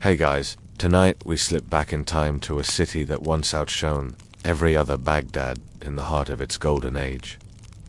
Hey guys, tonight we slip back in time to a city that once outshone every other Baghdad in the heart of its golden age.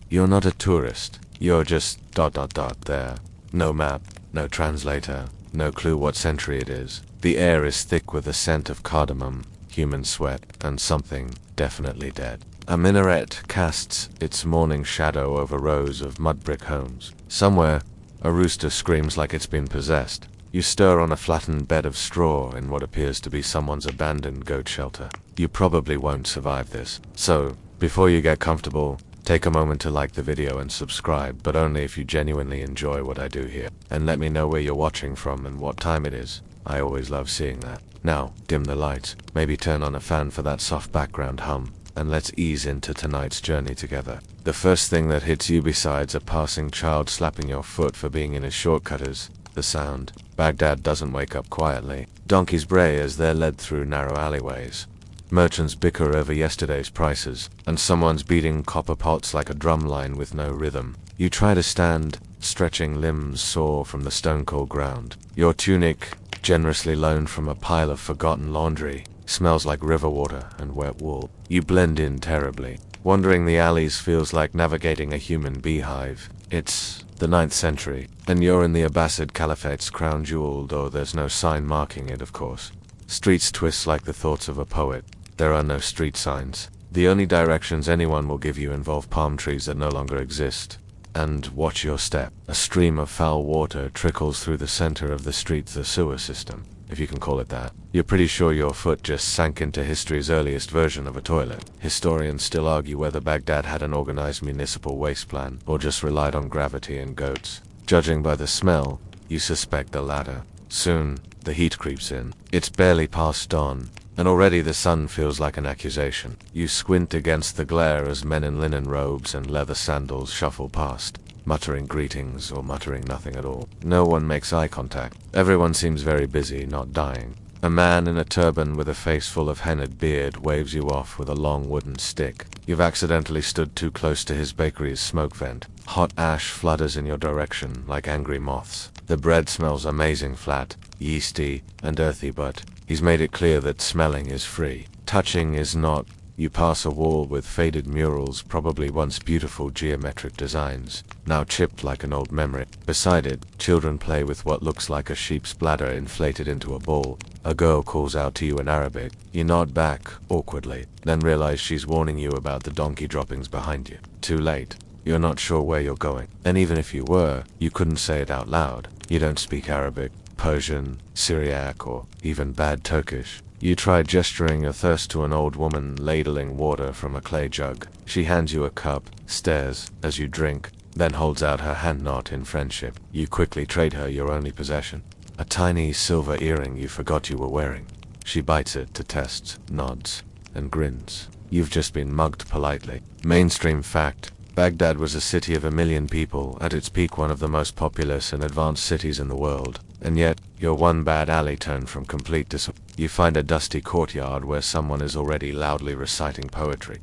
You're not a tourist, you're just ... there. No map, no translator, no clue what century it is. The air is thick with the scent of cardamom, human sweat, and something definitely dead. A minaret casts its morning shadow over rows of mud brick homes. Somewhere, a rooster screams like it's been possessed. You stir on a flattened bed of straw in what appears to be someone's abandoned goat shelter. You probably won't survive this. So, before you get comfortable, take a moment to like the video and subscribe, but only if you genuinely enjoy what I do here. And let me know where you're watching from and what time it is. I always love seeing that. Now, dim the lights, maybe turn on a fan for that soft background hum, and let's ease into tonight's journey together. The first thing that hits you besides a passing child slapping your foot for being in a shortcut is the sound. Baghdad doesn't wake up quietly. Donkeys bray as they're led through narrow alleyways. Merchants bicker over yesterday's prices, and someone's beating copper pots like a drum line with no rhythm. You try to stand, stretching limbs sore from the stone-cold ground. Your tunic, generously loaned from a pile of forgotten laundry, smells like river water and wet wool. You blend in terribly. Wandering the alleys feels like navigating a human beehive. It's the 9th century, and you're in the Abbasid Caliphate's crown jewel, though there's no sign marking it, of course. Streets twist like the thoughts of a poet. There are no street signs. The only directions anyone will give you involve palm trees that no longer exist. And watch your step. A stream of foul water trickles through the center of the street, the sewer system, if you can call it that. You're pretty sure your foot just sank into history's earliest version of a toilet. Historians still argue whether Baghdad had an organized municipal waste plan, or just relied on gravity and goats. Judging by the smell, you suspect the latter. Soon, the heat creeps in. It's barely past dawn, and already the sun feels like an accusation. You squint against the glare as men in linen robes and leather sandals shuffle past, muttering greetings or muttering nothing at all. No one makes eye contact. Everyone seems very busy, not dying. A man in a turban with a face full of hennaed beard waves you off with a long wooden stick. You've accidentally stood too close to his bakery's smoke vent. Hot ash flutters in your direction like angry moths. The bread smells amazing flat, yeasty, and earthy, but he's made it clear that smelling is free. Touching is not. You pass a wall with faded murals, probably once beautiful geometric designs, now chipped like an old memory. Beside it, children play with what looks like a sheep's bladder inflated into a ball. A girl calls out to you in Arabic. You nod back, awkwardly, then realize she's warning you about the donkey droppings behind you. Too late. You're not sure where you're going. And even if you were, you couldn't say it out loud. You don't speak Arabic, Persian, Syriac, or even bad Turkish. You try gesturing your thirst to an old woman ladling water from a clay jug. She hands you a cup, stares as you drink, then holds out her hand knot in friendship. You quickly trade her your only possession, a tiny silver earring you forgot you were wearing. She bites it to test, nods, and grins. You've just been mugged politely. Mainstream fact: Baghdad was a city of 1 million people, at its peak one of the most populous and advanced cities in the world. And yet, your one bad alley turned from complete You find a dusty courtyard where someone is already loudly reciting poetry.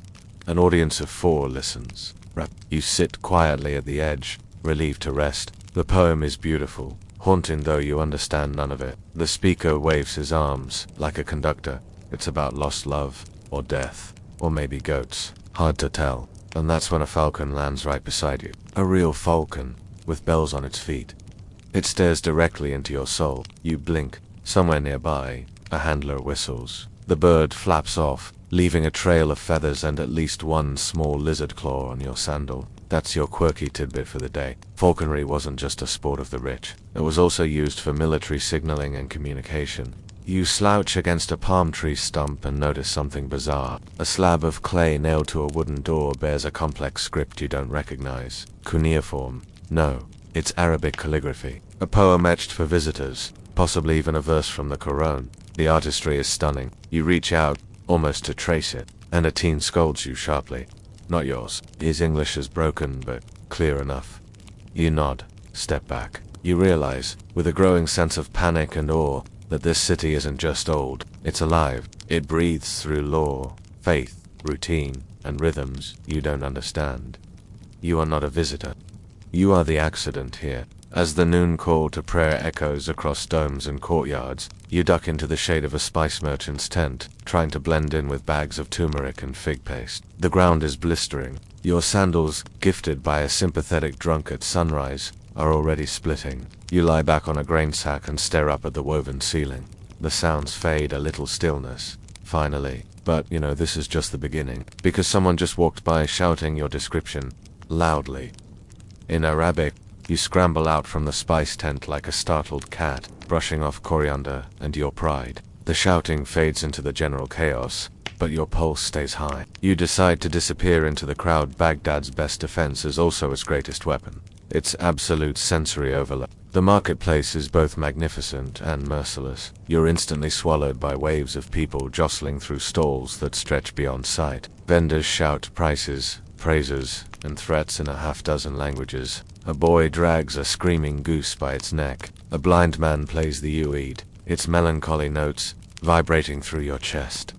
An audience of 4 listens. You sit quietly at the edge, relieved to rest. The poem is beautiful, haunting though you understand none of it. The speaker waves his arms, like a conductor. It's about lost love, or death, or maybe goats. Hard to tell. And that's when a falcon lands right beside you. A real falcon, with bells on its feet. It stares directly into your soul. You blink. Somewhere nearby, a handler whistles. The bird flaps off, leaving a trail of feathers and at least one small lizard claw on your sandal. That's your quirky tidbit for the day. Falconry wasn't just a sport of the rich. It was also used for military signaling and communication. You slouch against a palm tree stump and notice something bizarre. A slab of clay nailed to a wooden door bears a complex script you don't recognize. Cuneiform. No, it's Arabic calligraphy. A poem etched for visitors, possibly even a verse from the Quran. The artistry is stunning. You reach out, almost to trace it, and a teen scolds you sharply. Not yours. His English is broken, but clear enough. You nod, step back. You realize, with a growing sense of panic and awe, that this city isn't just old, it's alive. It breathes through law, faith, routine, and rhythms you don't understand. You are not a visitor. You are the accident here, As the noon call to prayer echoes across domes and courtyards, you duck into the shade of a spice merchant's tent, trying to blend in with bags of turmeric and fig paste. The ground is blistering. Your sandals, gifted by a sympathetic drunk at sunrise, are already splitting. You lie back on a grain sack and stare up at the woven ceiling. The sounds fade, a little stillness. Finally. But, this is just the beginning. Because someone just walked by shouting your description, loudly. In Arabic, you scramble out from the spice tent like a startled cat, brushing off coriander and your pride. The shouting fades into the general chaos, but your pulse stays high. You decide to disappear into the crowd. Baghdad's best defense is also its greatest weapon. It's absolute sensory overload. The marketplace is both magnificent and merciless. You're instantly swallowed by waves of people jostling through stalls that stretch beyond sight. Vendors shout prices, praises, and threats in a half-dozen languages. A boy drags a screaming goose by its neck. A blind man plays the oud, its melancholy notes vibrating through your chest.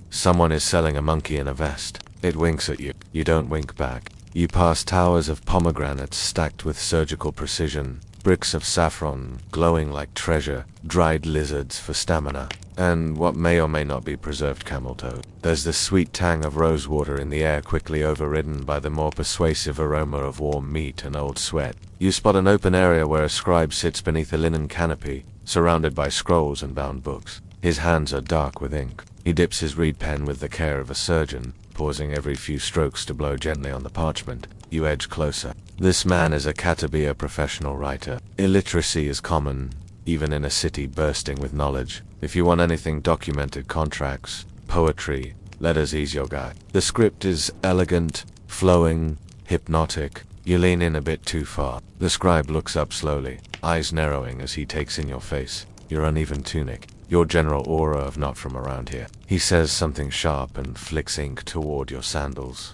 Someone is selling a monkey in a vest. It winks at you. You don't wink back. You pass towers of pomegranates stacked with surgical precision, bricks of saffron glowing like treasure, dried lizards for stamina, and what may or may not be preserved camel toe. There's the sweet tang of rosewater in the air, quickly overridden by the more persuasive aroma of warm meat and old sweat. You spot an open area where a scribe sits beneath a linen canopy, surrounded by scrolls and bound books. His hands are dark with ink. He dips his reed pen with the care of a surgeon, pausing every few strokes to blow gently on the parchment. You edge closer. This man is a Katabi, professional writer. Illiteracy is common, even in a city bursting with knowledge. If you want anything documented, contracts, poetry, letters, he's your guy. The script is elegant, flowing, hypnotic. You lean in a bit too far. The scribe looks up slowly, eyes narrowing as he takes in your face, your uneven tunic, your general aura of not from around here. He says something sharp and flicks ink toward your sandals.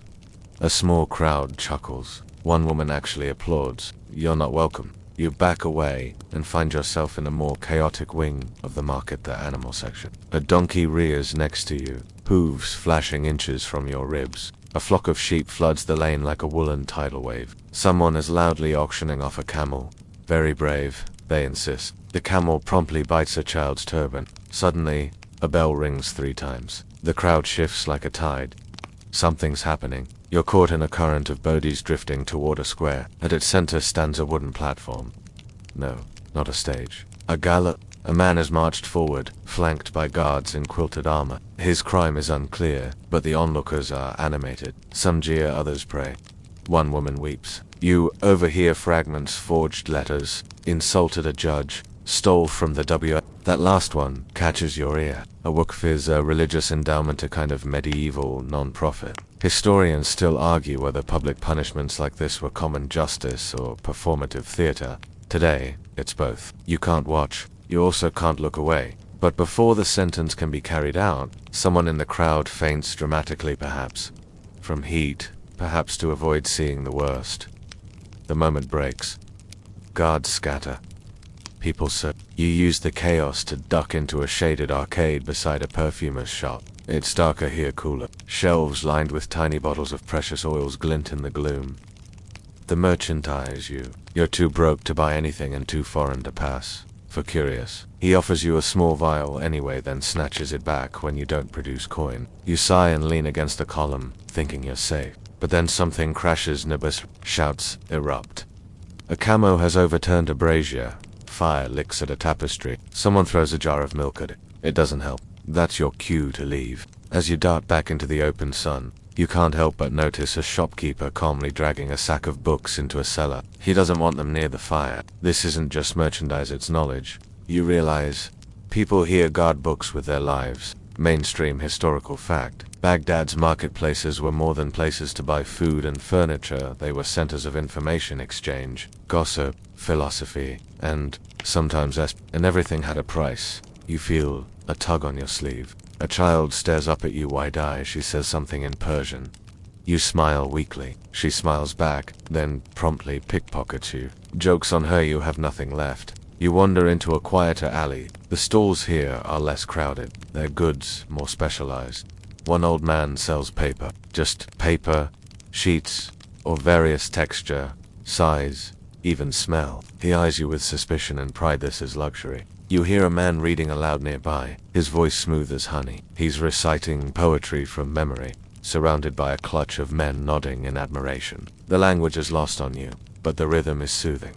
A small crowd chuckles. One woman actually applauds. You're not welcome. You back away and find yourself in a more chaotic wing of the market, the animal section. A donkey rears next to you, hooves flashing inches from your ribs. A flock of sheep floods the lane like a woolen tidal wave. Someone is loudly auctioning off a camel. Very brave, they insist. The camel promptly bites a child's turban. Suddenly, a bell rings 3 times. The crowd shifts like a tide. Something's happening. You're caught in a current of bodies drifting toward a square. At its center stands a wooden platform. No, not a stage. A gala. A man has marched forward, flanked by guards in quilted armor. His crime is unclear, but the onlookers are animated. Some jeer, others pray. One woman weeps. You overhear fragments, forged letters, insulted a judge, stole from the W. That last one catches your ear. A waqf is a religious endowment, a kind of medieval non-profit. Historians still argue whether public punishments like this were common justice or performative theater. Today, it's both. You can't watch. You also can't look away. But before the sentence can be carried out, someone in the crowd faints dramatically, perhaps. From heat, perhaps to avoid seeing the worst. The moment breaks. Guards scatter. People search. You use the chaos to duck into a shaded arcade beside a perfumer's shop. It's darker here, cooler. Shelves lined with tiny bottles of precious oils glint in the gloom. The merchant eyes you. You're too broke to buy anything and too foreign to pass. For curious. He offers you a small vial anyway, then snatches it back when you don't produce coin. You sigh and lean against a column, thinking you're safe. But then something crashes. Nibus shouts erupt. A camo has overturned a brazier. Fire licks at a tapestry. Someone throws a jar of milk at it. It doesn't help. That's your cue to leave. As you dart back into the open sun, you can't help but notice a shopkeeper calmly dragging a sack of books into a cellar. He doesn't want them near the fire. This isn't just merchandise, it's knowledge. You realize, people here guard books with their lives. Mainstream historical fact. Baghdad's marketplaces were more than places to buy food and furniture. They were centers of information exchange, gossip, philosophy, and sometimes and everything had a price. You feel a tug on your sleeve. A child stares up at you wide-eyed. She says something in Persian. You smile weakly. She smiles back, then promptly pickpockets you. Jokes on her, you have nothing left. You wander into a quieter alley. The stalls here are less crowded. Their goods more specialized. One old man sells paper. Just paper, sheets, or various texture, size, even smell. He eyes you with suspicion and pride. This is luxury. You hear a man reading aloud nearby, his voice smooth as honey. He's reciting poetry from memory, surrounded by a clutch of men nodding in admiration. The language is lost on you, but the rhythm is soothing.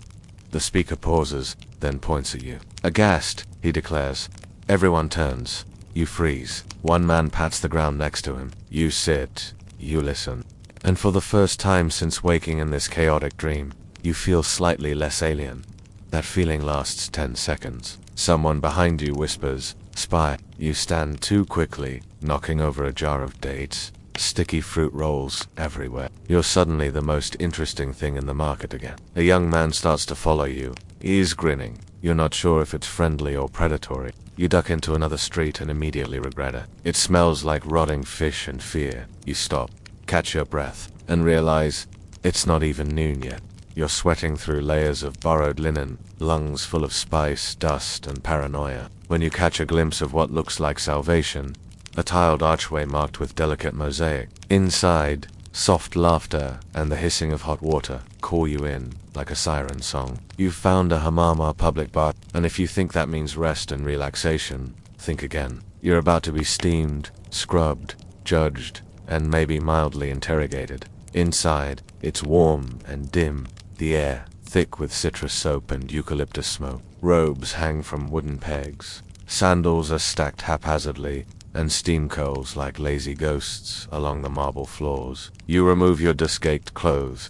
The speaker pauses, then points at you. Aghast, he declares. Everyone turns. You freeze. One man pats the ground next to him. You sit. You listen. And for the first time since waking in this chaotic dream, you feel slightly less alien. That feeling lasts 10 seconds. Someone behind you whispers, "Spy." You stand too quickly, knocking over a jar of dates. Sticky fruit rolls everywhere. You're suddenly the most interesting thing in the market again. A young man starts to follow you. He's grinning. You're not sure if it's friendly or predatory. You duck into another street and immediately regret it. It smells like rotting fish and fear. You stop, catch your breath, and realize it's not even noon yet. You're sweating through layers of borrowed linen, lungs full of spice, dust, and paranoia. When you catch a glimpse of what looks like salvation, a tiled archway marked with delicate mosaic. Inside, soft laughter and the hissing of hot water call you in like a siren song. You've found a hammam, or public bath, and if you think that means rest and relaxation, think again. You're about to be steamed, scrubbed, judged, and maybe mildly interrogated. Inside, it's warm and dim, the air thick with citrus soap and eucalyptus smoke. Robes hang from wooden pegs. Sandals are stacked haphazardly, and steam curls like lazy ghosts along the marble floors. You remove your dust-caked clothes.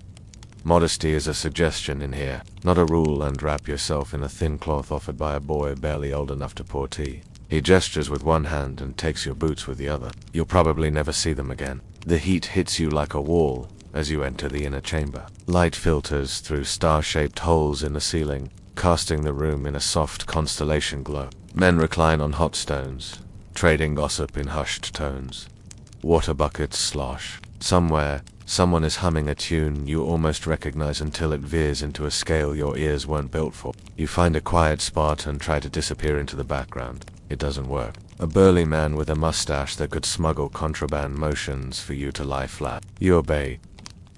Modesty is a suggestion in here, not a rule, and wrap yourself in a thin cloth offered by a boy barely old enough to pour tea. He gestures with one hand and takes your boots with the other. You'll probably never see them again. The heat hits you like a wall as you enter the inner chamber. Light filters through star-shaped holes in the ceiling, casting the room in a soft constellation glow. Men recline on hot stones, trading gossip in hushed tones. Water buckets slosh. Somewhere, someone is humming a tune you almost recognize until it veers into a scale your ears weren't built for. You find a quiet spot and try to disappear into the background. It doesn't work. A burly man with a mustache that could smuggle contraband motions for you to lie flat. You obey.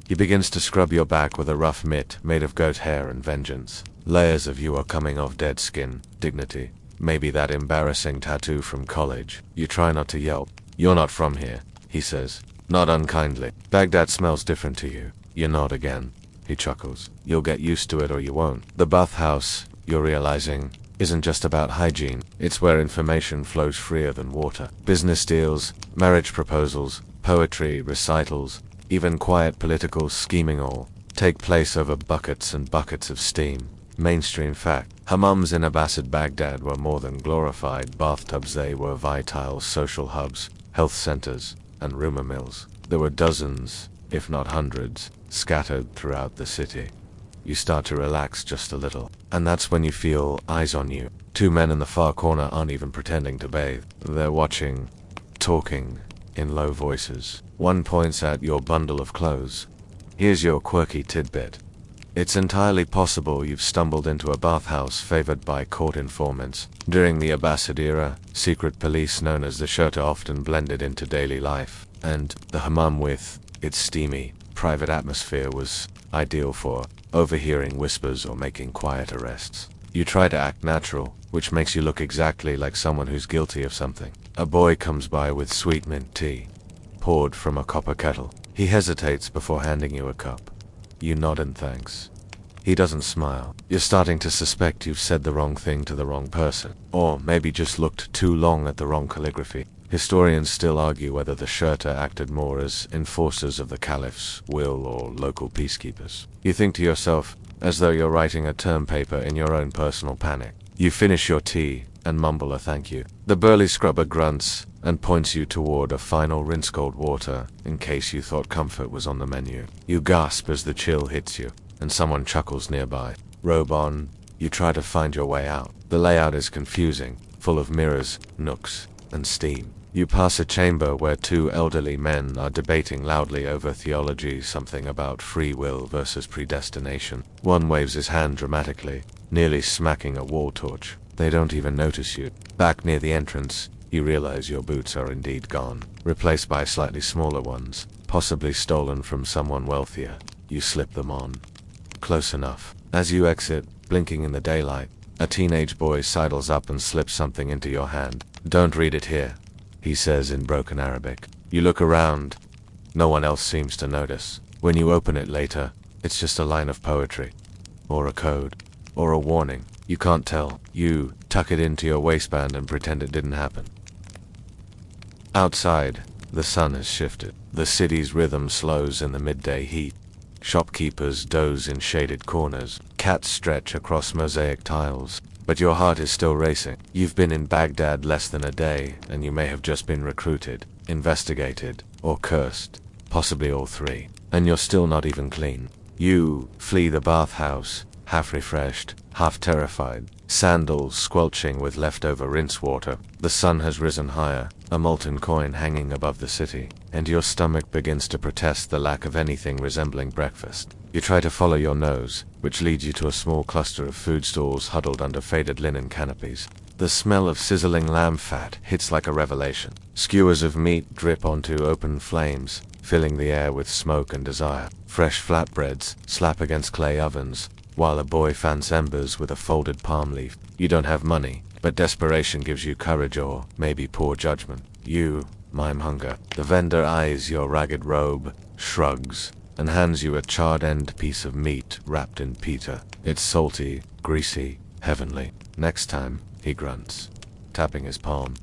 He begins to scrub your back with a rough mitt made of goat hair and vengeance. Layers of you are coming off dead skin, dignity. Maybe that embarrassing tattoo from college. You try not to yelp. "You're not from here," he says, not unkindly. "Baghdad smells different to you." You nod again. He chuckles. "You'll get used to it or you won't." The bathhouse, you're realizing, isn't just about hygiene. It's where information flows freer than water. Business deals, marriage proposals, poetry, recitals, even quiet political scheming all take place over buckets and buckets of steam. Mainstream fact. Hammams in Abbasid Baghdad were more than glorified bathtubs. They were vital social hubs, health centers, and rumor mills. There were dozens, if not hundreds, scattered throughout the city. You start to relax just a little, and that's when you feel eyes on you. Two men in the far corner aren't even pretending to bathe. They're watching, talking, in low voices. One points at your bundle of clothes. "Here's your quirky tidbit. It's entirely possible you've stumbled into a bathhouse favored by court informants. During the Abbasid era, secret police known as the Shurta often blended into daily life, and the hammam with its steamy, private atmosphere was ideal for overhearing whispers or making quiet arrests. You try to act natural, which makes you look exactly like someone who's guilty of something. A boy comes by with sweet mint tea, poured from a copper kettle. He hesitates before handing you a cup. You nod in thanks. He doesn't smile. You're starting to suspect you've said the wrong thing to the wrong person, or maybe just looked too long at the wrong calligraphy. Historians still argue whether the Shurta acted more as enforcers of the Caliph's will or local peacekeepers. You think to yourself, as though you're writing a term paper in your own personal panic. You finish your tea and mumble a thank you. The burly scrubber grunts and points you toward a final rinse cold water in case you thought comfort was on the menu. You gasp as the chill hits you, and someone chuckles nearby. Robe on, you try to find your way out. The layout is confusing, full of mirrors, nooks, and steam. You pass a chamber where two elderly men are debating loudly over theology, something about free will versus predestination. One waves his hand dramatically, nearly smacking a wall torch. They don't even notice you. Back near the entrance, you realize your boots are indeed gone, replaced by slightly smaller ones, possibly stolen from someone wealthier. You slip them on. Close enough. As you exit, blinking in the daylight, a teenage boy sidles up and slips something into your hand. "Don't read it here," he says in broken Arabic. You look around. No one else seems to notice. When you open it later, it's just a line of poetry. Or a code. Or a warning. You can't tell. You tuck it into your waistband and pretend it didn't happen. Outside, the sun has shifted. The city's rhythm slows in the midday heat. Shopkeepers doze in shaded corners. Cats stretch across mosaic tiles. But your heart is still racing. You've been in Baghdad less than a day, and you may have just been recruited, investigated, or cursed. Possibly all three. And you're still not even clean. You flee the bathhouse, half refreshed, half terrified, sandals squelching with leftover rinse water. The sun has risen higher, a molten coin hanging above the city, and your stomach begins to protest the lack of anything resembling breakfast. You try to follow your nose, which leads you to a small cluster of food stalls huddled under faded linen canopies. The smell of sizzling lamb fat hits like a revelation. Skewers of meat drip onto open flames, filling the air with smoke and desire. Fresh flatbreads slap against clay ovens, while a boy fans embers with a folded palm leaf. You don't have money, but desperation gives you courage or maybe poor judgment. You mime hunger. The vendor eyes your ragged robe, shrugs, and hands you a charred-end piece of meat wrapped in pita. It's salty, greasy, heavenly. "Next time," he grunts, tapping his palm.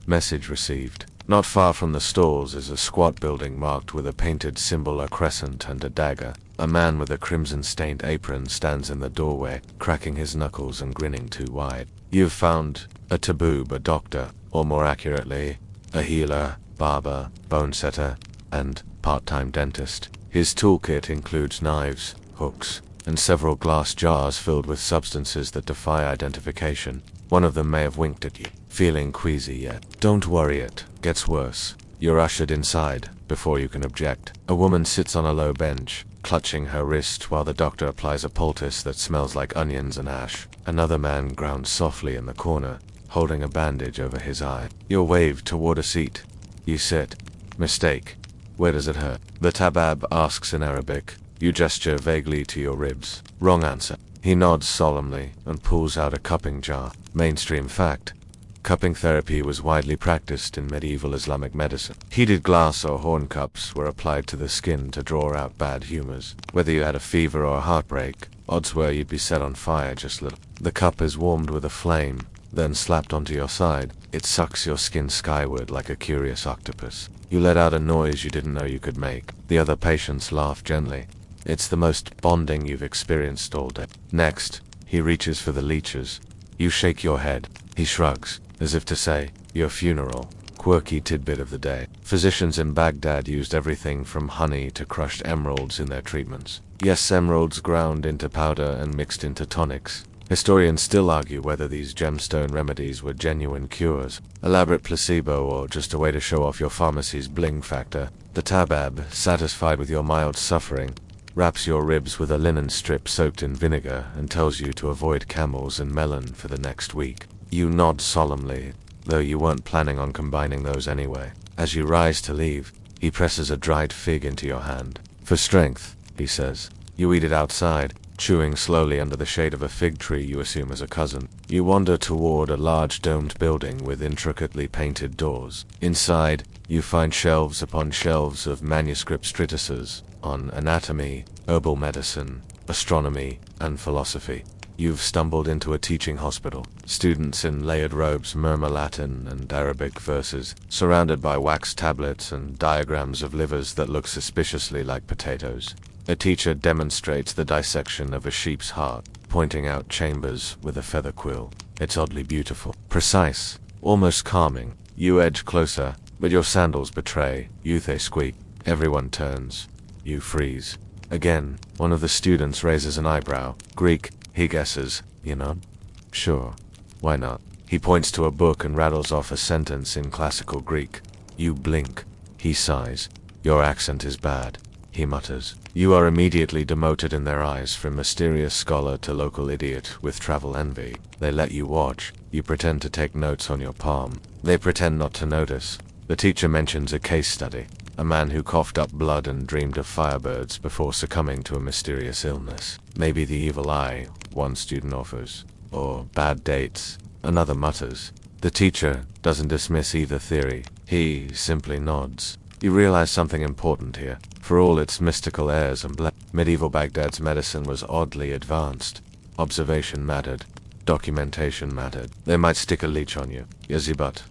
Message received. Not far from the stalls is a squat building marked with a painted symbol, a crescent and a dagger. A man with a crimson-stained apron stands in the doorway, cracking his knuckles and grinning too wide. You've found a taboob, a doctor, or more accurately, a healer, barber, bone setter, and part-time dentist. His toolkit includes knives, hooks, and several glass jars filled with substances that defy identification. One of them may have winked at you, feeling queasy yet. Don't worry, it gets worse. You're ushered inside before you can object. A woman sits on a low bench, clutching her wrist while the doctor applies a poultice that smells like onions and ash. Another man grounds softly in the corner, holding a bandage over his eye. You're waved toward a seat. You sit. Mistake. Where does it hurt? The tabab asks in Arabic. You gesture vaguely to your ribs. Wrong answer. He nods solemnly and pulls out a cupping jar. Mainstream fact. Cupping therapy was widely practiced in medieval Islamic medicine. Heated glass or horn cups were applied to the skin to draw out bad humors. Whether you had a fever or a heartbreak, odds were you'd be set on fire just a little. The cup is warmed with a flame, then slapped onto your side. It sucks your skin skyward like a curious octopus. You let out a noise you didn't know you could make. The other patients laugh gently. It's the most bonding you've experienced all day. Next, he reaches for the leeches. You shake your head. He shrugs, as if to say, your funeral. Quirky tidbit of the day. Physicians in Baghdad used everything from honey to crushed emeralds in their treatments. Yes, emeralds ground into powder and mixed into tonics. Historians still argue whether these gemstone remedies were genuine cures, elaborate placebo, or just a way to show off your pharmacy's bling factor. The tabab, satisfied with your mild suffering, wraps your ribs with a linen strip soaked in vinegar and tells you to avoid camels and melon for the next week. You nod solemnly, though you weren't planning on combining those anyway. As you rise to leave, he presses a dried fig into your hand. For strength, he says. You eat it outside, chewing slowly under the shade of a fig tree you assume is a cousin. You wander toward a large domed building with intricately painted doors. Inside, you find shelves upon shelves of manuscript treatises on anatomy, herbal medicine, astronomy, and philosophy. You've stumbled into a teaching hospital. Students in layered robes murmur Latin and Arabic verses, surrounded by wax tablets and diagrams of livers that look suspiciously like potatoes. A teacher demonstrates the dissection of a sheep's heart, pointing out chambers with a feather quill. It's oddly beautiful, precise, almost calming. You edge closer, but your sandals betray. They squeak. Everyone turns. You freeze. Again, one of the students raises an eyebrow. Greek, he guesses. You nod? Sure. Why not? He points to a book and rattles off a sentence in classical Greek. You blink. He sighs. Your accent is bad, he mutters. You are immediately demoted in their eyes from mysterious scholar to local idiot with travel envy. They let you watch. You pretend to take notes on your palm. They pretend not to notice. The teacher mentions a case study. A man who coughed up blood and dreamed of firebirds before succumbing to a mysterious illness. Maybe the evil eye, one student offers. Or bad dates, another mutters. The teacher doesn't dismiss either theory. He simply nods. You realize something important here. For all its mystical airs and medieval Baghdad's medicine was oddly advanced. Observation mattered. Documentation mattered. They might stick a leech on you. Yazibat.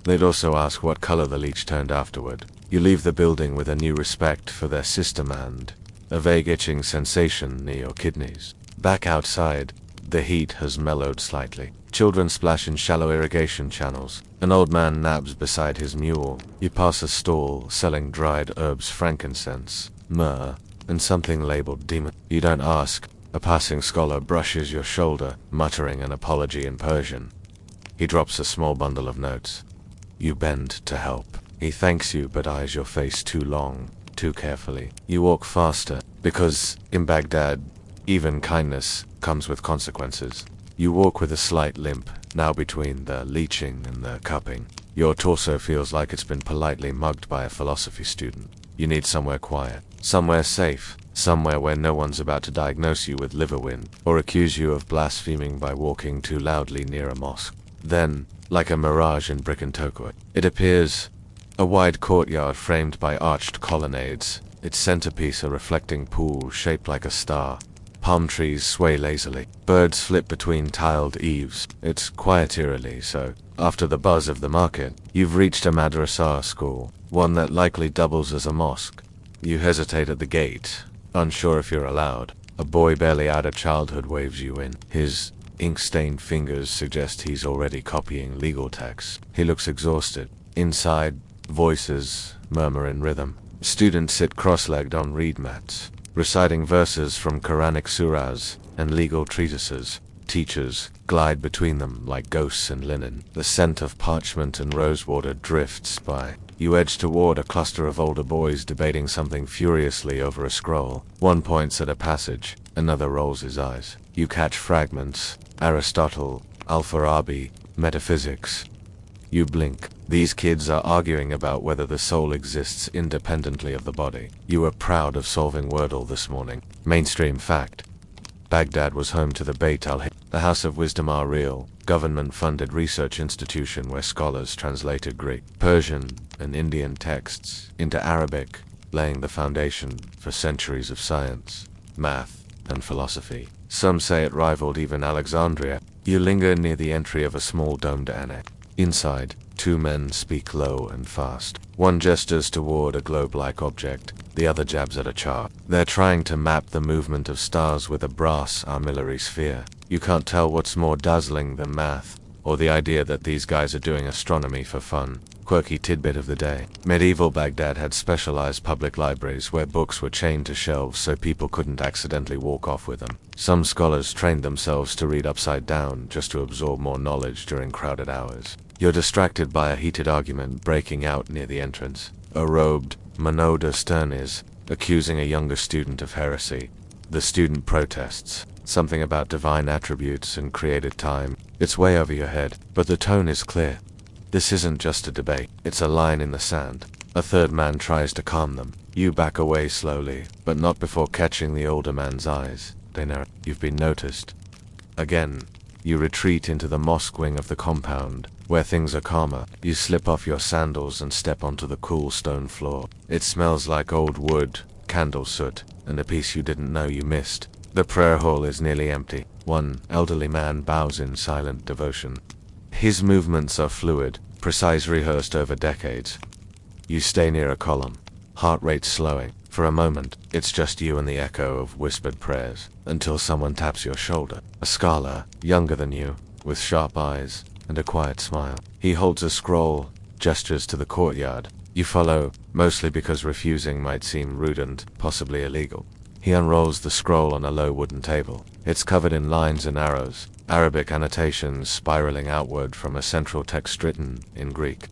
They'd also ask what color the leech turned afterward. You leave the building with a new respect for their system and a vague itching sensation near your kidneys. Back outside, the heat has mellowed slightly. Children splash in shallow irrigation channels. An old man naps beside his mule. You pass a stall selling dried herbs, frankincense, myrrh, and something labeled demon. You don't ask. A passing scholar brushes your shoulder, muttering an apology in Persian. He drops a small bundle of notes. You bend to help. He thanks you but eyes your face too long, too carefully. You walk faster, because, in Baghdad, even kindness comes with consequences. You walk with a slight limp, now between the leeching and the cupping. Your torso feels like it's been politely mugged by a philosophy student. You need somewhere quiet, somewhere safe, somewhere where no one's about to diagnose you with liver wind, or accuse you of blaspheming by walking too loudly near a mosque. Then, like a mirage in brick and turquoise, it appears. A wide courtyard framed by arched colonnades, its centerpiece a reflecting pool shaped like a star. Palm trees sway lazily. Birds flip between tiled eaves. It's quiet eerily, so, after the buzz of the market, you've reached a madrasa school, one that likely doubles as a mosque. You hesitate at the gate, unsure if you're allowed. A boy barely out of childhood waves you in. His ink-stained fingers suggest he's already copying legal texts. He looks exhausted. Inside, voices murmur in rhythm. Students sit cross-legged on reed mats, reciting verses from Quranic surahs and legal treatises. Teachers glide between them like ghosts in linen. The scent of parchment and rosewater drifts by. You edge toward a cluster of older boys debating something furiously over a scroll. One points at a passage, another rolls his eyes. You catch fragments. Aristotle, Al-Farabi, metaphysics. You blink. These kids are arguing about whether the soul exists independently of the body. You were proud of solving Wordle this morning. Mainstream fact. Baghdad was home to the Beit al-Hikmah, the House of Wisdom real, government-funded research institution where scholars translated Greek, Persian, and Indian texts into Arabic, laying the foundation for centuries of science, math, and philosophy. Some say it rivaled even Alexandria. You linger near the entry of a small domed annex. Inside, two men speak low and fast. One gestures toward a globe-like object, the other jabs at a chart. They're trying to map the movement of stars with a brass armillary sphere. You can't tell what's more dazzling than math, or the idea that these guys are doing astronomy for fun. Quirky tidbit of the day. Medieval Baghdad had specialized public libraries where books were chained to shelves so people couldn't accidentally walk off with them. Some scholars trained themselves to read upside down just to absorb more knowledge during crowded hours. You're distracted by a heated argument breaking out near the entrance. A robed Manoda Stern is accusing a younger student of heresy. The student protests. Something about divine attributes and created time. It's way over your head, but the tone is clear. This isn't just a debate, it's a line in the sand. A third man tries to calm them. You back away slowly, but not before catching the older man's eyes. They narrate, you've been noticed. Again, you retreat into the mosque wing of the compound, where things are calmer. You slip off your sandals and step onto the cool stone floor. It smells like old wood, candle soot, and a piece you didn't know you missed. The prayer hall is nearly empty. One elderly man bows in silent devotion. His movements are fluid, precise, rehearsed over decades. You stay near a column, heart rate slowing. For a moment, it's just you and the echo of whispered prayers, until someone taps your shoulder. A scholar, younger than you, with sharp eyes and a quiet smile. He holds a scroll, gestures to the courtyard. You follow, mostly because refusing might seem rude and possibly illegal. He unrolls the scroll on a low wooden table. It's covered in lines and arrows, Arabic annotations spiraling outward from a central text written in Greek.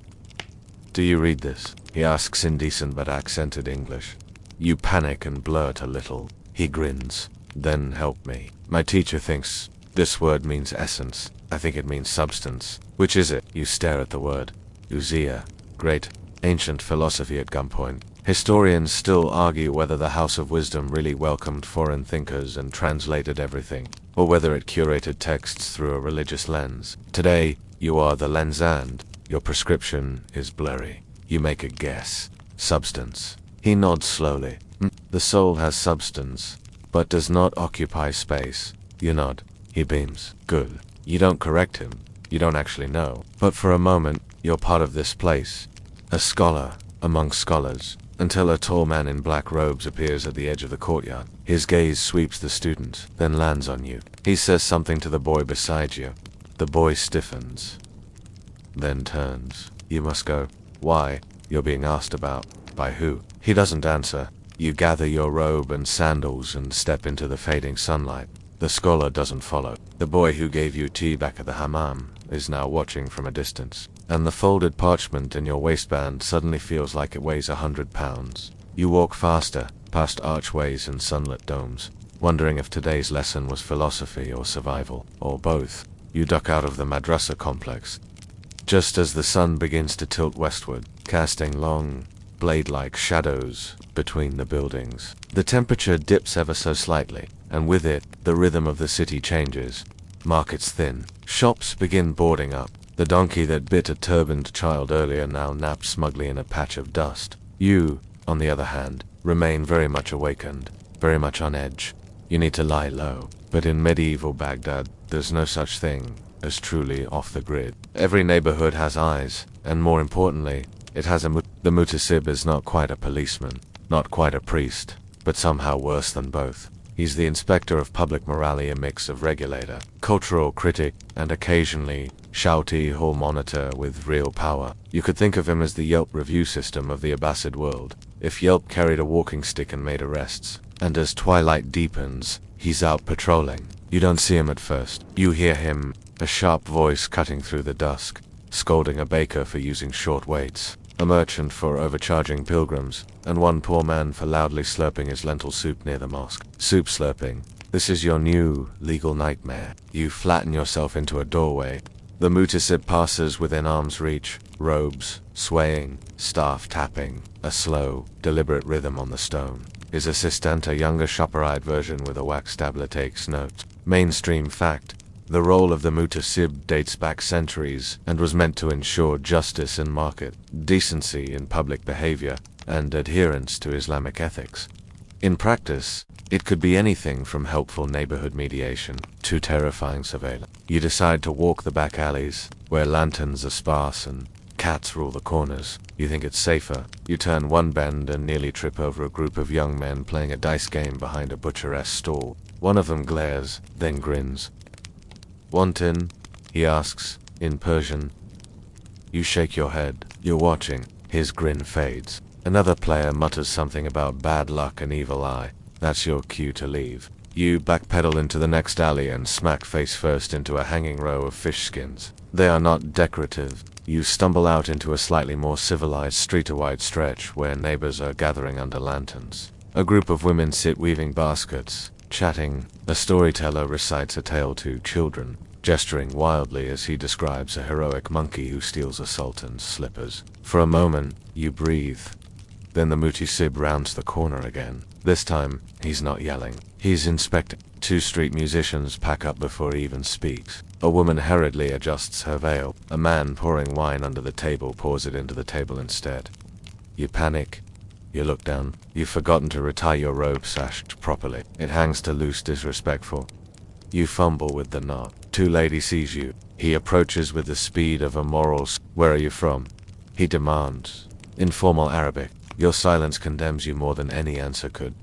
Do you read this? He asks in decent but accented English. You panic and blurt a little. He grins. Then help me. My teacher thinks this word means essence. I think it means substance. Which is it? You stare at the word. Uzia. Great. Ancient philosophy at gunpoint. Historians still argue whether the House of Wisdom really welcomed foreign thinkers and translated everything, or whether it curated texts through a religious lens. Today, you are the lens and your prescription is blurry. You make a guess. Substance. He nods slowly. The soul has substance, but does not occupy space. You nod. He beams. Good. You don't correct him. You don't actually know. But for a moment, you're part of this place. A scholar among scholars, until a tall man in black robes appears at the edge of the courtyard. His gaze sweeps the students, then lands on you. He says something to the boy beside you. The boy stiffens, then turns. You must go. Why? You're being asked about. By who? He doesn't answer. You gather your robe and sandals and step into the fading sunlight. The scholar doesn't follow. The boy who gave you tea back at the hammam is now watching from a distance, and the folded parchment in your waistband suddenly feels like it weighs 100 pounds. You walk faster, past archways and sunlit domes, wondering if today's lesson was philosophy or survival, or both. You duck out of the madrasa complex, just as the sun begins to tilt westward, casting long, blade-like shadows between the buildings. The temperature dips ever so slightly, and with it, the rhythm of the city changes. Markets thin. Shops begin boarding up. The donkey that bit a turbaned child earlier now naps smugly in a patch of dust. You, on the other hand, remain very much awakened, very much on edge. You need to lie low. But in medieval Baghdad, there's no such thing as truly off the grid. Every neighborhood has eyes, and more importantly, it has a The muhtasib is not quite a policeman, not quite a priest, but somehow worse than both. He's the inspector of public morality, a mix of regulator, cultural critic, and occasionally shouty hall monitor with real power. You could think of him as the Yelp review system of the Abbasid world, if Yelp carried a walking stick and made arrests. And as twilight deepens, he's out patrolling. You don't see him at first. You hear him, a sharp voice cutting through the dusk, scolding a baker for using short waits, a merchant for overcharging pilgrims, and one poor man for loudly slurping his lentil soup near the mosque. Soup slurping. This is your new legal nightmare. You flatten yourself into a doorway. The muhtasib passes within arm's reach, robes swaying, staff tapping, a slow, deliberate rhythm on the stone. His assistant, a younger shopper-eyed version with a wax tablet, takes notes. Mainstream fact. The role of the muhtasib dates back centuries and was meant to ensure justice in market, decency in public behavior, and adherence to Islamic ethics. In practice, it could be anything from helpful neighborhood mediation to terrifying surveillance. You decide to walk the back alleys, where lanterns are sparse and cats rule the corners. You think it's safer. You turn one bend and nearly trip over a group of young men playing a dice game behind a butcheress stall. One of them glares, then grins. "Want in?" he asks, in Persian. You shake your head. You're watching. His grin fades. Another player mutters something about bad luck and evil eye. That's your cue to leave. You backpedal into the next alley and smack face first into a hanging row of fish skins. They are not decorative. You stumble out into a slightly more civilized street-wide stretch where neighbors are gathering under lanterns. A group of women sit weaving baskets, chatting. A storyteller recites a tale to children, gesturing wildly as he describes a heroic monkey who steals a sultan's slippers. For a moment, you breathe. Then the muhtasib rounds the corner again. This time, he's not yelling. He's inspecting. Two street musicians pack up before he even speaks. A woman hurriedly adjusts her veil. A man pouring wine under the table pours it into the table instead. You panic. You look down. You've forgotten to retie your robe sashed properly. It hangs too loose, disrespectful. You fumble with the knot. Two lady sees you. He approaches with the speed of a moral. Where are you from? He demands. In formal Arabic. Your silence condemns you more than any answer could.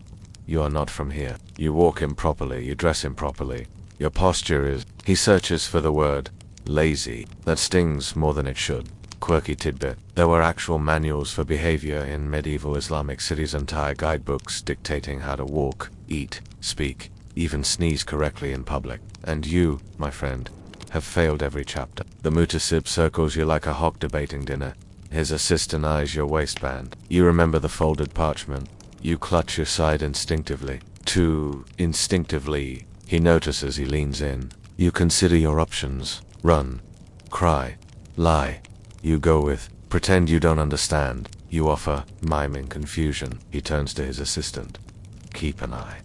You are not from here. You walk improperly. You dress improperly. Your posture is. He searches for the word lazy. That stings more than it should. Quirky tidbit. There were actual manuals for behavior in medieval Islamic cities, entire guidebooks dictating how to walk, eat, speak, even sneeze correctly in public. And you, my friend, have failed every chapter. The muhtasib circles you like a hawk debating dinner. His assistant eyes your waistband. You remember the folded parchment. You clutch your side instinctively. Too instinctively. He notices. He leans in. You consider your options. Run. Cry. Lie. You go with Pretend you don't understand. You offer, miming confusion. He turns to his assistant. Keep an eye.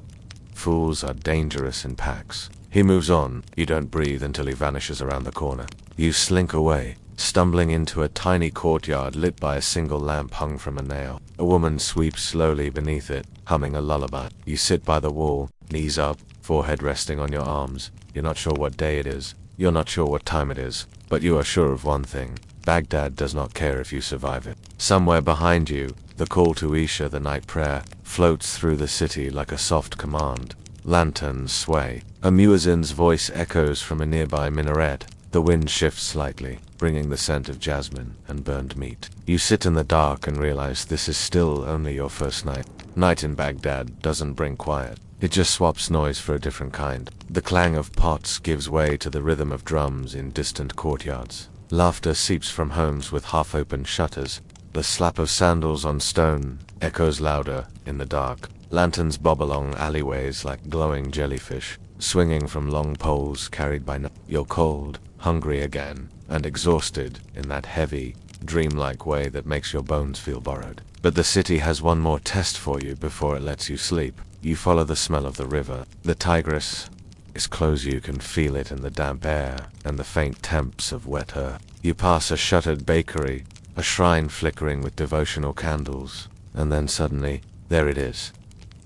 Fools are dangerous in packs. He moves on. You don't breathe until he vanishes around the corner. You slink away, stumbling into a tiny courtyard lit by a single lamp hung from a nail. A woman sweeps slowly beneath it, humming a lullaby. You sit by the wall, knees up, forehead resting on your arms. You're not sure what day it is. You're not sure what time it is. But you are sure of one thing. Baghdad does not care if you survive it. Somewhere behind you, the call to Isha, the night prayer, floats through the city like a soft command. Lanterns sway. A muezzin's voice echoes from a nearby minaret. The wind shifts slightly, bringing the scent of jasmine and burned meat. You sit in the dark and realize this is still only your first night. Night in Baghdad doesn't bring quiet. It just swaps noise for a different kind. The clang of pots gives way to the rhythm of drums in distant courtyards. Laughter seeps from homes with half-open shutters. The slap of sandals on stone echoes louder in the dark. Lanterns bob along alleyways like glowing jellyfish, swinging from long poles carried by You're cold, hungry again, and exhausted in that heavy, dreamlike way that makes your bones feel borrowed. But the city has one more test for you before it lets you sleep. You follow the smell of the river. The Tigris is close. You can feel it in the damp air and the faint temps of wet earth. You pass a shuttered bakery, a shrine flickering with devotional candles, and then suddenly, there it is.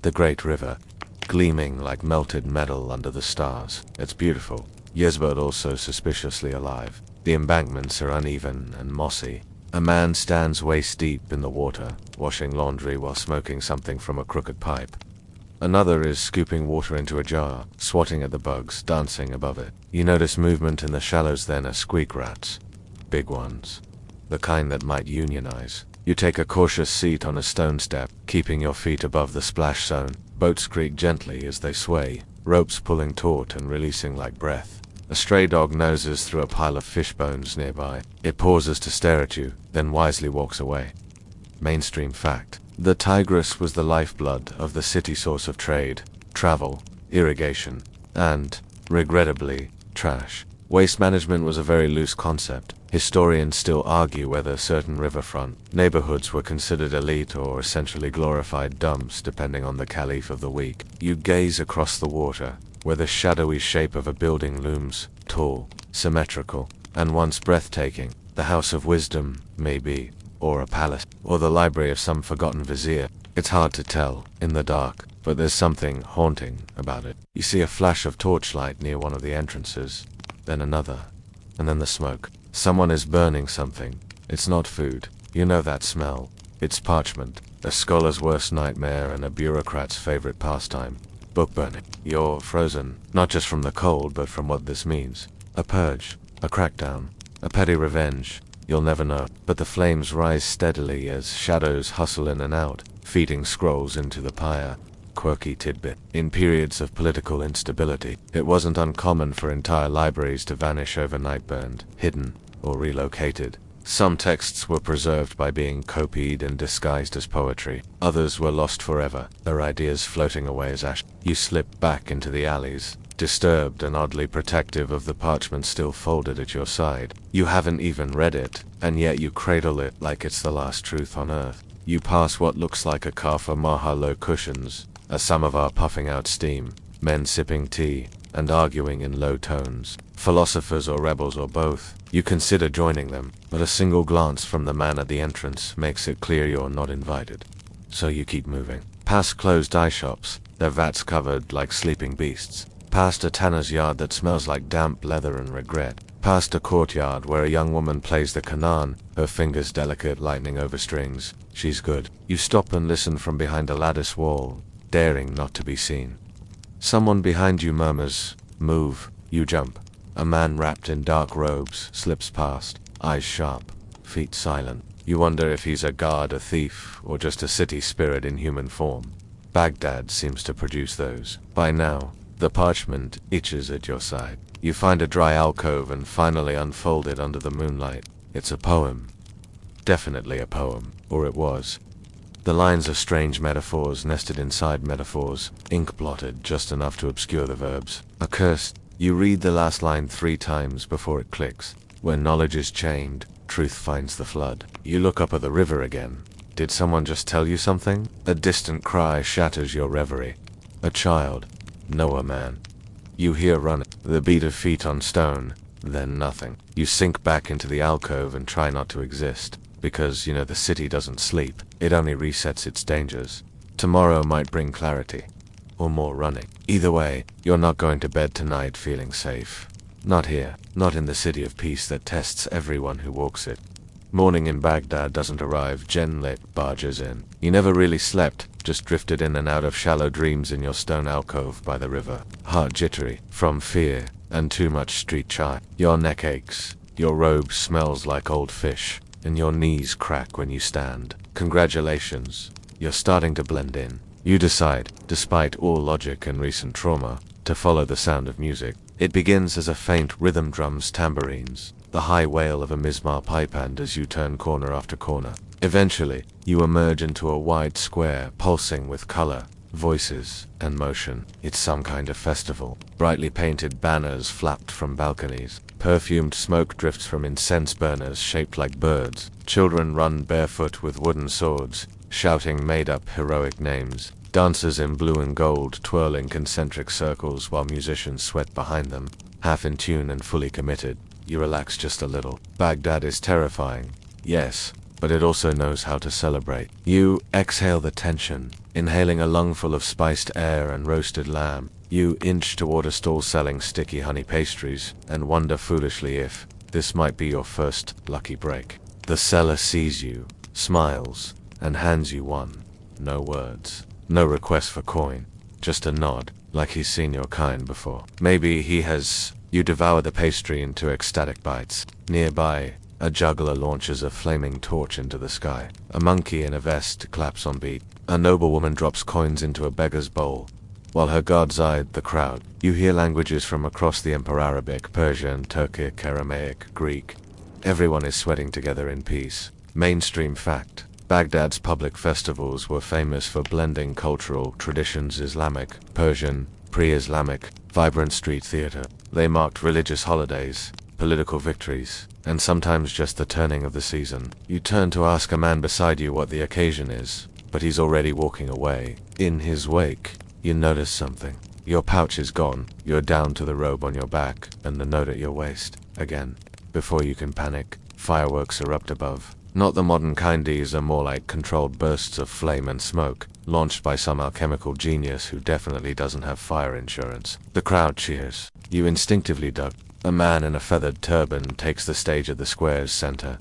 The great river, gleaming like melted metal under the stars. It's beautiful, yes, but also suspiciously alive. The embankments are uneven and mossy. A man stands waist deep in the water, washing laundry while smoking something from a crooked pipe. Another is scooping water into a jar, swatting at the bugs dancing above it. You notice movement in the shallows, then are squeak rats. Big ones. The kind that might unionize. You take a cautious seat on a stone step, keeping your feet above the splash zone. Boats creak gently as they sway, ropes pulling taut and releasing like breath. A stray dog noses through a pile of fish bones nearby. It pauses to stare at you, then wisely walks away. Mainstream fact. The Tigris was the lifeblood of the city, source of trade, travel, irrigation, and, regrettably, trash. Waste management was a very loose concept. Historians still argue whether certain riverfront neighborhoods were considered elite or essentially glorified dumps depending on the caliph of the week. You gaze across the water, where the shadowy shape of a building looms, tall, symmetrical, and once breathtaking. The House of Wisdom, maybe, or a palace, or the library of some forgotten vizier. It's hard to tell, in the dark, but there's something haunting about it. You see a flash of torchlight near one of the entrances, then another, and then the smoke. Someone is burning something. It's not food. You know that smell. It's parchment, a scholar's worst nightmare and a bureaucrat's favorite pastime. Book burning. You're frozen, not just from the cold, but from what this means. A purge, a crackdown, a petty revenge. You'll never know. But the flames rise steadily as shadows hustle in and out, feeding scrolls into the pyre. Quirky tidbit. In periods of political instability, it wasn't uncommon for entire libraries to vanish overnight, burned, hidden, or relocated. Some texts were preserved by being copied and disguised as poetry. Others were lost forever, their ideas floating away as ash. You slip back into the alleys, disturbed and oddly protective of the parchment still folded at your side. You haven't even read it, and yet you cradle it like it's the last truth on earth. You pass what looks like a Kafir Mahalo cushions, a samovar puffing out steam, men sipping tea, and arguing in low tones. Philosophers or rebels or both. You consider joining them, but a single glance from the man at the entrance makes it clear you're not invited. So you keep moving. Past closed eye shops, their vats covered like sleeping beasts. Past a tanner's yard that smells like damp leather and regret. Past a courtyard where a young woman plays the kanan, her fingers delicate lightning over strings. She's good. You stop and listen from behind a lattice wall, daring not to be seen. Someone behind you murmurs, "Move." You jump. A man wrapped in dark robes slips past, eyes sharp, feet silent. You wonder if he's a guard, a thief, or just a city spirit in human form. Baghdad seems to produce those. By now, the parchment itches at your side. You find a dry alcove and finally unfold it under the moonlight. It's a poem. Definitely a poem, or it was. The lines are strange metaphors nested inside metaphors, ink blotted just enough to obscure the verbs. Accursed. You read the last line 3 times before it clicks. Where knowledge is chained, Truth finds the flood. You look up at the river again. Did someone just tell you something? A distant cry shatters your reverie. A child. No, a man. You hear running, the beat of feet on stone, then nothing. You sink back into the alcove and try not to exist, because, the city doesn't sleep. It only resets its dangers. Tomorrow might bring clarity. Or more running. Either way, you're not going to bed tonight feeling safe. Not here. Not in the city of peace that tests everyone who walks it. Morning in Baghdad doesn't arrive, gen-lit barges in. You never really slept, just drifted in and out of shallow dreams in your stone alcove by the river. Heart jittery, from fear, and too much street chai. Your neck aches, your robe smells like old fish, and your knees crack when you stand. Congratulations, you're starting to blend in. You decide, despite all logic and recent trauma, to follow the sound of music. It begins as a faint rhythm drums, tambourines, the high wail of a mizmar pipeband as you turn corner after corner. Eventually, you emerge into a wide square pulsing with color, voices, and motion. It's some kind of festival. Brightly painted banners flapped from balconies. Perfumed smoke drifts from incense burners shaped like birds. Children run barefoot with wooden swords, shouting made-up heroic names. Dancers in blue and gold twirling concentric circles while musicians sweat behind them. Half in tune and fully committed, you relax just a little. Baghdad is terrifying, yes, but it also knows how to celebrate. You exhale the tension, inhaling a lungful of spiced air and roasted lamb. You inch toward a stall selling sticky honey pastries, and wonder foolishly if this might be your first lucky break. The seller sees you, smiles, and hands you one. No words. No request for coin. Just a nod, like he's seen your kind before. Maybe he has. You devour the pastry into ecstatic bites. Nearby, a juggler launches a flaming torch into the sky. A monkey in a vest claps on beat. A noblewoman drops coins into a beggar's bowl, while her guards eyed the crowd. You hear languages from across the Empire: Arabic, Persian, Turkic, Aramaic, Greek. Everyone is sweating together in peace. Mainstream fact. Baghdad's public festivals were famous for blending cultural traditions: Islamic, Persian, pre-Islamic, vibrant street theater. They marked religious holidays, political victories, and sometimes just the turning of the season. You turn to ask a man beside you what the occasion is, but he's already walking away. In his wake, you notice something. Your pouch is gone, you're down to the robe on your back, and the note at your waist. Again. Before you can panic, fireworks erupt above. Not the modern kind. These are more like controlled bursts of flame and smoke, launched by some alchemical genius who definitely doesn't have fire insurance. The crowd cheers. You instinctively duck. A man in a feathered turban takes the stage at the square's center.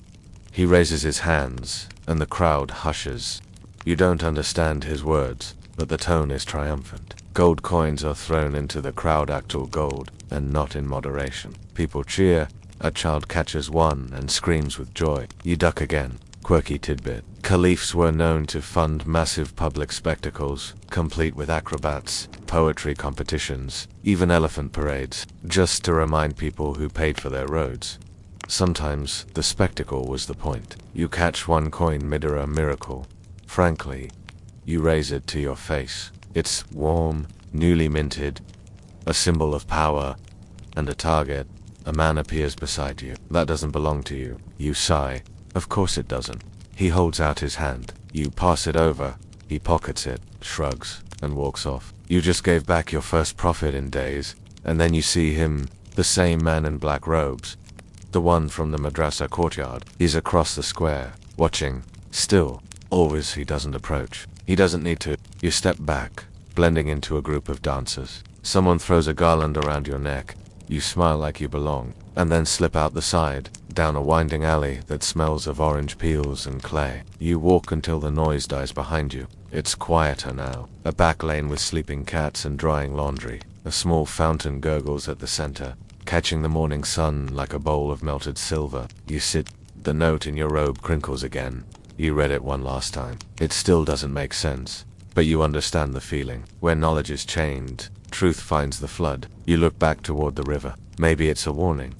He raises his hands, and the crowd hushes. You don't understand his words, but the tone is triumphant. Gold coins are thrown into the crowd, actual gold, and not in moderation. People cheer. A child catches one and screams with joy. You duck again. Quirky tidbit. Caliphs were known to fund massive public spectacles, complete with acrobats, poetry competitions, even elephant parades, just to remind people who paid for their roads. Sometimes the spectacle was the point. You catch one coin mid a miracle. Frankly, you raise it to your face. It's warm, newly minted, a symbol of power, and a target. A man appears beside you. That doesn't belong to you. You sigh. Of course it doesn't. He holds out his hand. You pass it over. He pockets it, shrugs, and walks off. You just gave back your first profit in days, and then you see him, the same man in black robes, the one from the madrasa courtyard. He's across the square, watching. Still, always he doesn't approach. He doesn't need to. You step back, blending into a group of dancers. Someone throws a garland around your neck. You smile like you belong, and then slip out the side, down a winding alley that smells of orange peels and clay. You walk until the noise dies behind you. It's quieter now. A back lane with sleeping cats and drying laundry. A small fountain gurgles at the center, catching the morning sun like a bowl of melted silver. You sit. The note in your robe crinkles again. You read it one last time. It still doesn't make sense, but you understand the feeling. Where knowledge is chained, truth finds the flood. You look back toward the river. Maybe it's a warning.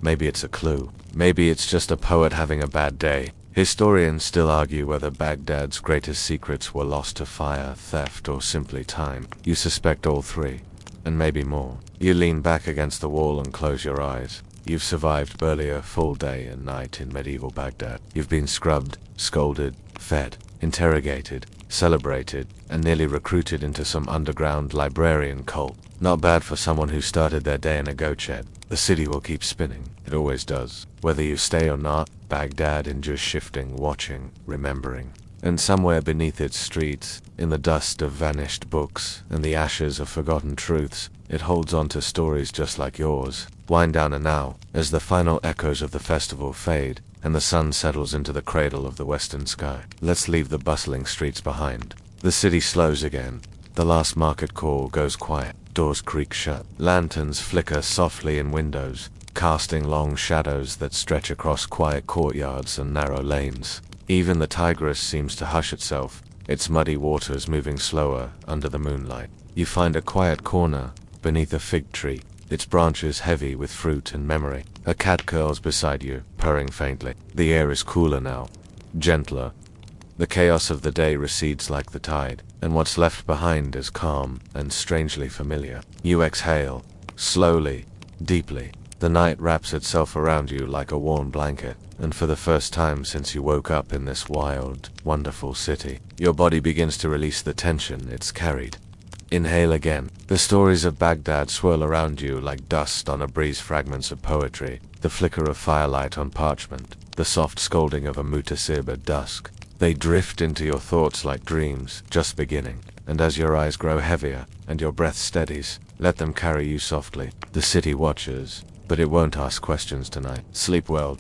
Maybe it's a clue. Maybe it's just a poet having a bad day. Historians still argue whether Baghdad's greatest secrets were lost to fire, theft, or simply time. You suspect all three, and maybe more. You lean back against the wall and close your eyes. You've survived barely a full day and night in medieval Baghdad. You've been scrubbed, scolded, fed, interrogated, celebrated, and nearly recruited into some underground librarian cult. Not bad for someone who started their day in a goat shed. The city will keep spinning. It always does. Whether you stay or not, Baghdad endures shifting, watching, remembering. And somewhere beneath its streets, in the dust of vanished books and the ashes of forgotten truths, it holds on to stories just like yours. Wind down and now, as the final echoes of the festival fade, and the sun settles into the cradle of the western sky. Let's leave the bustling streets behind. The city slows again. The last market call goes quiet. Doors creak shut. Lanterns flicker softly in windows, casting long shadows that stretch across quiet courtyards and narrow lanes. Even the Tigris seems to hush itself, its muddy waters moving slower under the moonlight. You find a quiet corner beneath a fig tree, its branches heavy with fruit and memory. A cat curls beside you, purring faintly. The air is cooler now, gentler. The chaos of the day recedes like the tide, and what's left behind is calm and strangely familiar. You exhale, slowly, deeply. The night wraps itself around you like a warm blanket, and for the first time since you woke up in this wild, wonderful city, your body begins to release the tension it's carried. Inhale again. The stories of Baghdad swirl around you like dust on a breeze, fragments of poetry, the flicker of firelight on parchment, the soft scolding of a muhtasib at dusk. They drift into your thoughts like dreams, just beginning, and as your eyes grow heavier and your breath steadies, let them carry you softly. The city watches, but it won't ask questions tonight. Sleep well.